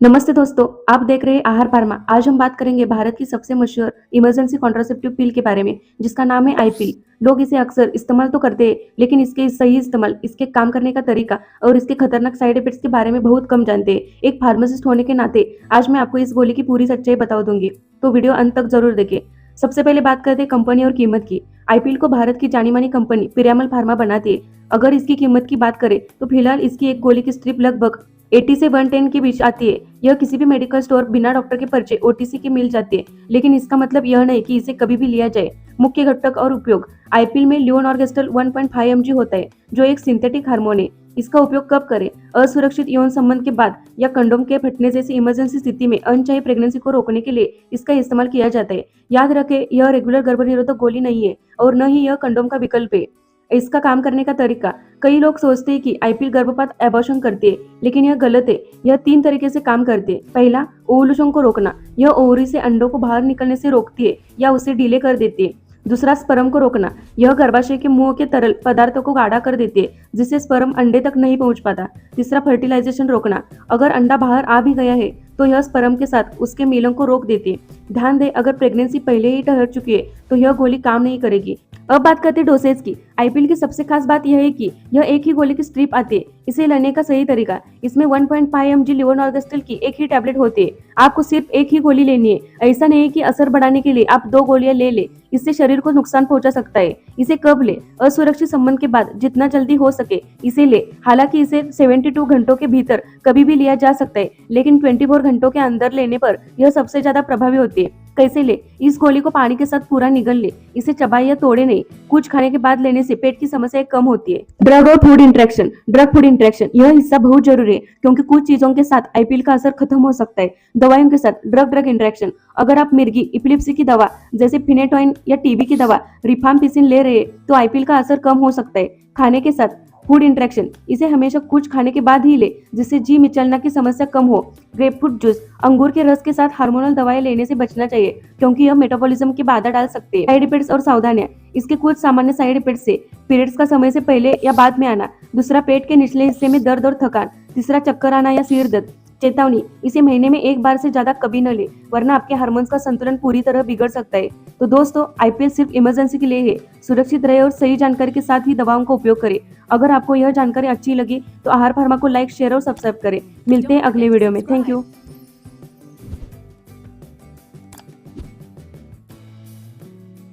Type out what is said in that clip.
नमस्ते दोस्तों, आप देख रहे हैं आहार फार्मा। आज हम बात करेंगे भारत की सबसे मशहूर इमरजेंसी कॉन्ट्रासेप्टिव पिल के बारे में, जिसका नाम है आई पिल। लोग इसे अक्सर इस्तेमाल तो करते हैं, लेकिन इसके सही इस्तेमाल, इसके काम करने का तरीका और इसके खतरनाक साइड इफेक्ट्स के बारे में बहुत कम जानते हैं। एक फार्मासिस्ट होने के नाते आज मैं आपको इस गोली की पूरी सच्चाई बता दूंगी, तो वीडियो अंत तक जरूर देखें। सबसे पहले बात करते हैं कंपनी और कीमत की। आईपीएल को भारत की जानी मानी कंपनी पिरामल फार्मा बनाती है। अगर इसकी कीमत की बात करें तो फिलहाल इसकी एक गोली की स्ट्रिप लगभग 80 से 110 के बीच आती है। यह किसी भी मेडिकल स्टोर बिना डॉक्टर के पर्चे ओटीसी की मिल जाती है, लेकिन इसका मतलब यह नहीं कि इसे कभी भी लिया जाए। मुख्य घटक और उपयोग। आईपीएल में लियोनॉर्गेस्ट्रल 1.5 mg होता है, जो एक सिंथेटिक हार्मोन है। इसका उपयोग कब करें? असुरक्षित यौन संबंध के बाद या कंडोम के फटने जैसी इमरजेंसी स्थिति में अनचाही प्रेगनेंसी को रोकने के लिए इसका इस्तेमाल किया जाता है। याद रखें, यह रेगुलर गर्भनिरोधक गोली नहीं है और न ही यह कंडोम का विकल्प है। इसका काम करने का तरीका। कई लोग सोचते हैं कि आईपीएल गर्भपात एबॉर्शन करती है, लेकिन यह गलत है। यह 3 तरीके से काम करती है। पहला, ओवुलेशन को रोकना। यह ओवरी से अंडों को बाहर निकलने से रोकती है या उसे डिले कर देती है। दूसरा, स्पर्म को रोकना। यह गर्भाशय के मुंह के तरल पदार्थों को गाढ़ा कर देती है, जिससे स्पर्म अंडे तक नहीं पहुंच पाता। तीसरा, फर्टिलाइजेशन रोकना। अगर अंडा बाहर आ भी गया है तो यह स्पर्म के साथ उसके मिलन को रोक देती है। ध्यान दें, अगर प्रेगनेंसी पहले ही ठहर चुकी है तो यह गोली काम नहीं करेगी। अब बात करते हैं डोसेज की। आईपीएल की सबसे खास बात यह है कि यह एक ही गोली की स्ट्रिप आती है। इसे लेने का सही तरीका। इसमें 1.5 mg लिवोनॉर्गेस्ट्रल की एक ही टैबलेट होती है। आपको सिर्फ एक ही गोली लेनी है। ऐसा नहीं है कि असर बढ़ाने के लिए आप 2 गोलियां ले ले, इससे शरीर को नुकसान पहुंचा सकता है। इसे कब ले? असुरक्षित संबंध के बाद जितना जल्दी हो सके इसे ले। हालांकि इसे 72 घंटों के भीतर कभी भी लिया जा सकता है, लेकिन 24 घंटों के अंदर लेने पर यह सबसे ज्यादा प्रभावी होती है। कैसे ले? इस गोली को पानी के साथ पूरा निगल ले। इसे चबाए या तोड़े नहीं। कुछ खाने के बाद लेने से पेट की समस्याएं कम होती है। ड्रग और food interaction. Drug food interaction यह हिस्सा बहुत जरूरी है, क्योंकि कुछ चीजों के साथ आईपीएल का असर खत्म हो सकता है। दवाइयों के साथ ड्रग ड्रग इंटरेक्शन। अगर आप मिर्गी, इपिलिप्सी की दवा जैसे फिनेटोइन या टीबी की दवा रिफाम्पिसिन ले रहे हैं तो आईपीएल का असर कम हो सकता है। खाने के साथ फूड इंटरेक्शन। इसे हमेशा कुछ खाने के बाद ही ले, जिससे जी मिचलना की समस्या कम हो। Grapefruit juice. अंगूर के रस के साथ हार्मोनल दवाएं लेने से बचना चाहिए, क्योंकि यह मेटाबॉलिज्म की बाधा डाल सकते हैं। साइड इफेक्ट्स और सावधानियां। इसके कुछ सामान्य साइड इफेक्ट्स से पीरियड्स का समय से पहले या बाद में आना। दूसरा, पेट के निचले हिस्से में दर्द और थकान। तीसरा, चक्कर आना या सिर दर्द। चेतावनी, इसे महीने में एक बार से ज्यादा कभी न ले, वरना आपके हार्मोन्स का संतुलन पूरी तरह बिगड़ सकता है। तो दोस्तों, आईपीएल सिर्फ इमरजेंसी के लिए है। सुरक्षित रहे और सही जानकारी के साथ ही दवाओं का उपयोग करें। अगर आपको यह जानकारी अच्छी लगी तो आहार फार्मा को लाइक, शेयर और सब्सक्राइब करें। मिलते हैं अगले वीडियो में। Thank you.